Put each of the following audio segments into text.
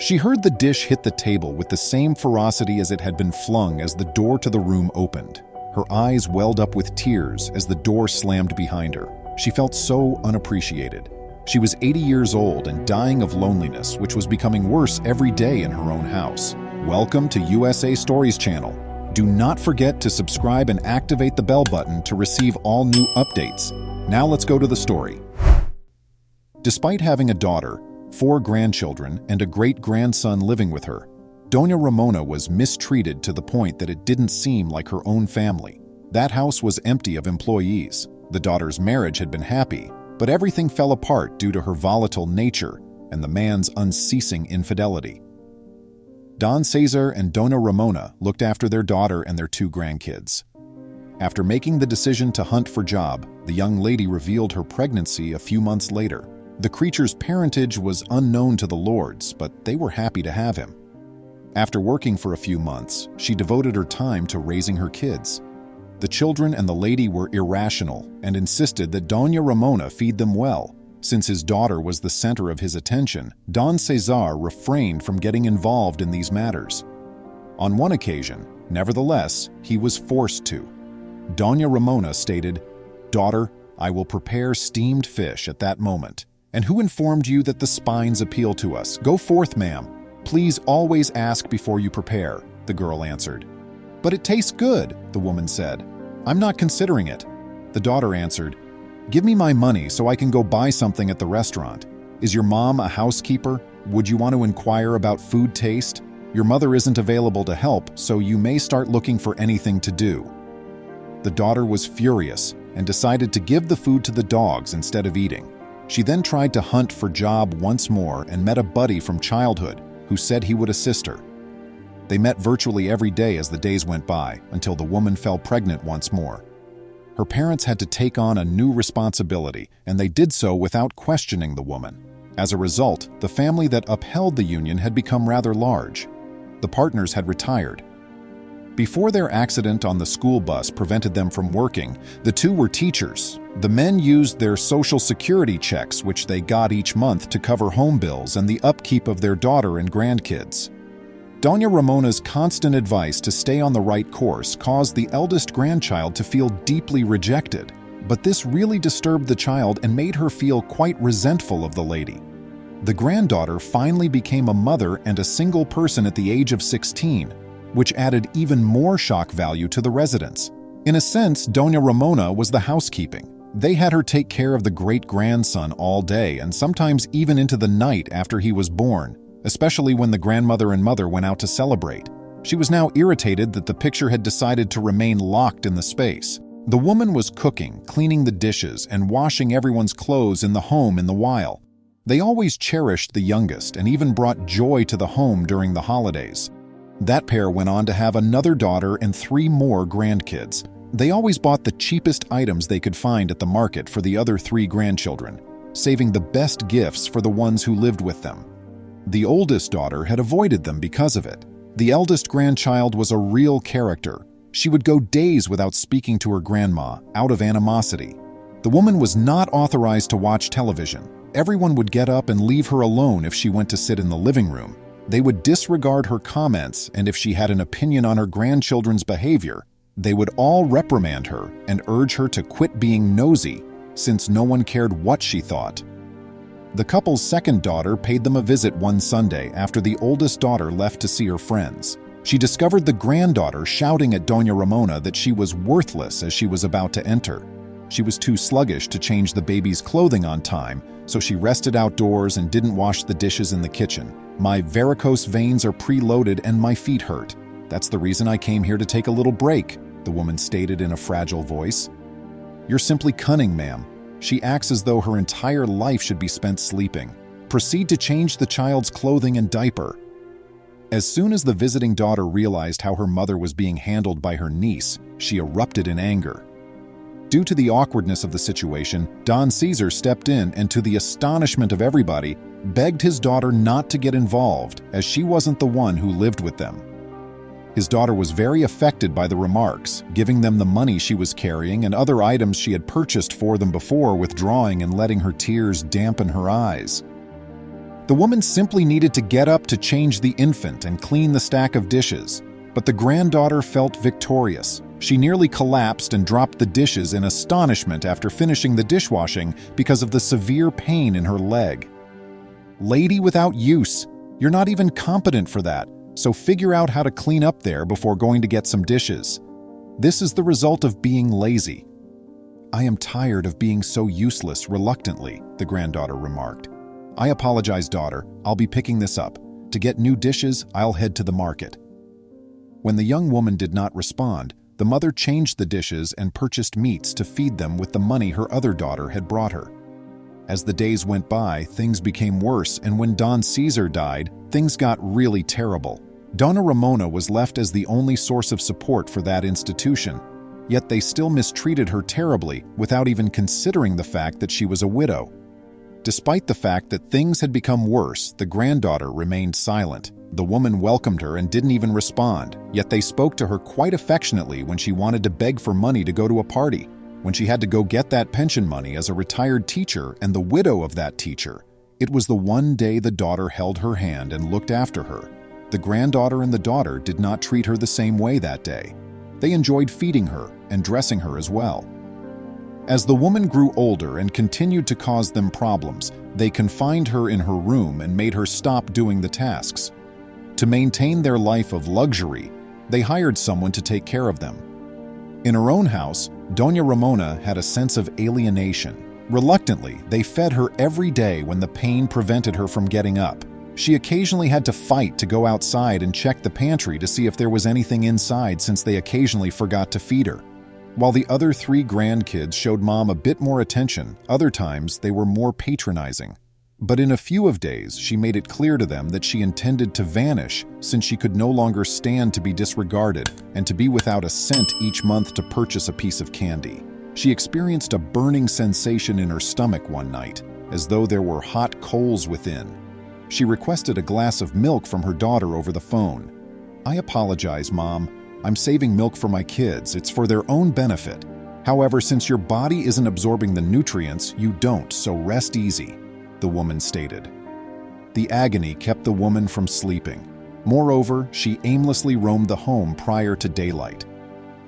She heard the dish hit the table with the same ferocity as it had been flung as the door to the room opened. Her eyes welled up with tears as the door slammed behind her. She felt so unappreciated. She was 80 years old and dying of loneliness, which was becoming worse every day in her own house. Welcome to USA Stories channel. Do not forget to subscribe and activate the bell button to receive all new updates. Now let's go to the story. Despite having a daughter, 4 grandchildren, and a great-grandson living with her, Doña Ramona was mistreated to the point that it didn't seem like her own family. That house was empty of employees. The daughter's marriage had been happy, but everything fell apart due to her volatile nature and the man's unceasing infidelity. Don Cesar and Doña Ramona looked after their daughter and their 2 grandkids. After making the decision to hunt for Job, the young lady revealed her pregnancy a few months later. The creature's parentage was unknown to the lords, but they were happy to have him. After working for a few months, she devoted her time to raising her kids. The children and the lady were irrational and insisted that Doña Ramona feed them well. Since his daughter was the center of his attention, Don Cesar refrained from getting involved in these matters. On one occasion, nevertheless, he was forced to. Doña Ramona stated, "Daughter, I will prepare steamed fish at that moment. And who informed you that the spines appeal to us? Go forth, ma'am. Please always ask before you prepare," the girl answered. "But it tastes good," the woman said. "I'm not considering it." The daughter answered, "Give me my money so I can go buy something at the restaurant. Is your mom a housekeeper? Would you want to inquire about food taste? Your mother isn't available to help, so you may start looking for anything to do." The daughter was furious and decided to give the food to the dogs instead of eating. She then tried to hunt for Job once more and met a buddy from childhood who said he would assist her. They met virtually every day as the days went by, until the woman fell pregnant once more. Her parents had to take on a new responsibility, and they did so without questioning the woman. As a result, the family that upheld the union had become rather large. The partners had retired. Before their accident on the school bus prevented them from working, the 2 were teachers. The men used their Social Security checks, which they got each month, to cover home bills and the upkeep of their daughter and grandkids. Doña Ramona's constant advice to stay on the right course caused the eldest grandchild to feel deeply rejected, but this really disturbed the child and made her feel quite resentful of the lady. The granddaughter finally became a mother and a single person at the age of 16, which added even more shock value to the residents. In a sense, Doña Ramona was the housekeeping. They had her take care of the great-grandson all day and sometimes even into the night after he was born, especially when the grandmother and mother went out to celebrate. She was now irritated that the picture had decided to remain locked in the space. The woman was cooking, cleaning the dishes, and washing everyone's clothes in the home in the while. They always cherished the youngest and even brought joy to the home during the holidays. That pair went on to have another daughter and 3 more grandkids. They always bought the cheapest items they could find at the market for the other 3 grandchildren, saving the best gifts for the ones who lived with them. The oldest daughter had avoided them because of it. The eldest grandchild was a real character. She would go days without speaking to her grandma, out of animosity. The woman was not authorized to watch television. Everyone would get up and leave her alone if she went to sit in the living room. They would disregard her comments, and if she had an opinion on her grandchildren's behavior, they would all reprimand her and urge her to quit being nosy, since no one cared what she thought. The couple's second daughter paid them a visit one Sunday after the oldest daughter left to see her friends. She discovered the granddaughter shouting at Doña Ramona that she was worthless as she was about to enter. She was too sluggish to change the baby's clothing on time, so she rested outdoors and didn't wash the dishes in the kitchen. "My varicose veins are preloaded and my feet hurt. That's the reason I came here to take a little break," the woman stated in a fragile voice. "You're simply cunning, ma'am. She acts as though her entire life should be spent sleeping. Proceed to change the child's clothing and diaper." As soon as the visiting daughter realized how her mother was being handled by her niece, she erupted in anger. Due to the awkwardness of the situation, Don Cesar stepped in and, to the astonishment of everybody, begged his daughter not to get involved, as she wasn't the one who lived with them. His daughter was very affected by the remarks, giving them the money she was carrying and other items she had purchased for them before withdrawing and letting her tears dampen her eyes. The woman simply needed to get up to change the infant and clean the stack of dishes. But the granddaughter felt victorious. She nearly collapsed and dropped the dishes in astonishment after finishing the dishwashing because of the severe pain in her leg. Lady without use, you're not even competent for that, so figure out how to clean up there before going to get some dishes. This is the result of being lazy. I am tired of being so useless reluctantly, the granddaughter remarked. I apologize, daughter. I'll be picking this up. To get new dishes, I'll head to the market. When the young woman did not respond, the mother changed the dishes and purchased meats to feed them with the money her other daughter had brought her. As the days went by, things became worse, and when Don Caesar died, things got really terrible. Donna Ramona was left as the only source of support for that institution, yet they still mistreated her terribly without even considering the fact that she was a widow. Despite the fact that things had become worse, the granddaughter remained silent. The woman welcomed her and didn't even respond, yet they spoke to her quite affectionately when she wanted to beg for money to go to a party, when she had to go get that pension money as a retired teacher and the widow of that teacher. It was the one day the daughter held her hand and looked after her. The granddaughter and the daughter did not treat her the same way that day. They enjoyed feeding her and dressing her as well. As the woman grew older and continued to cause them problems, they confined her in her room and made her stop doing the tasks. To maintain their life of luxury, they hired someone to take care of them. In her own house, Doña Ramona had a sense of alienation. Reluctantly, they fed her every day when the pain prevented her from getting up. She occasionally had to fight to go outside and check the pantry to see if there was anything inside, since they occasionally forgot to feed her. While the other 3 grandkids showed Mom a bit more attention, other times they were more patronizing. But in a few of days, she made it clear to them that she intended to vanish, since she could no longer stand to be disregarded and to be without a cent each month to purchase a piece of candy. She experienced a burning sensation in her stomach one night, as though there were hot coals within. She requested a glass of milk from her daughter over the phone. "I apologize, Mom. I'm saving milk for my kids. It's for their own benefit. However, since your body isn't absorbing the nutrients, you don't, so rest easy," the woman stated. The agony kept the woman from sleeping. Moreover, she aimlessly roamed the home prior to daylight.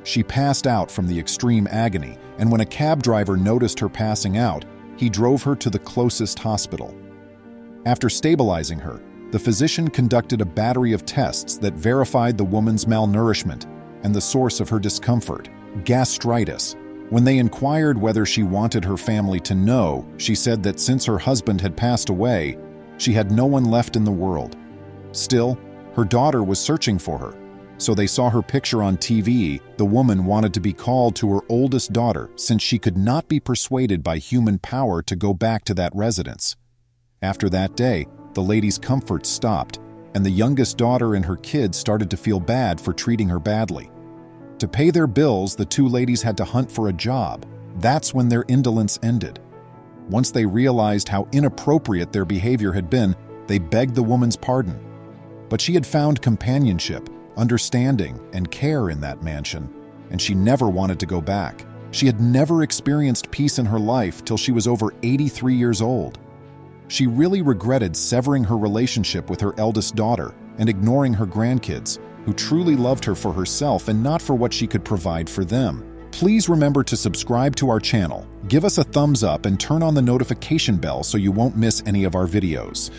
She passed out from the extreme agony, and when a cab driver noticed her passing out, he drove her to the closest hospital. After stabilizing her, the physician conducted a battery of tests that verified the woman's malnourishment and the source of her discomfort, gastritis. When they inquired whether she wanted her family to know, she said that since her husband had passed away, she had no one left in the world. Still, her daughter was searching for her, so they saw her picture on TV. The woman wanted to be called to her oldest daughter since she could not be persuaded by human power to go back to that residence. After that day, the lady's comfort stopped, and the youngest daughter and her kids started to feel bad for treating her badly. To pay their bills, the 2 ladies had to hunt for a job. That's when their indolence ended. Once they realized how inappropriate their behavior had been, they begged the woman's pardon. But she had found companionship, understanding, and care in that mansion, and she never wanted to go back. She had never experienced peace in her life till she was over 83 years old. She really regretted severing her relationship with her eldest daughter and ignoring her grandkids, who truly loved her for herself and not for what she could provide for them. Please remember to subscribe to our channel, give us a thumbs up, and turn on the notification bell so you won't miss any of our videos.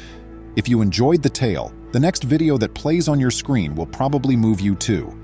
If you enjoyed the tale, the next video that plays on your screen will probably move you too.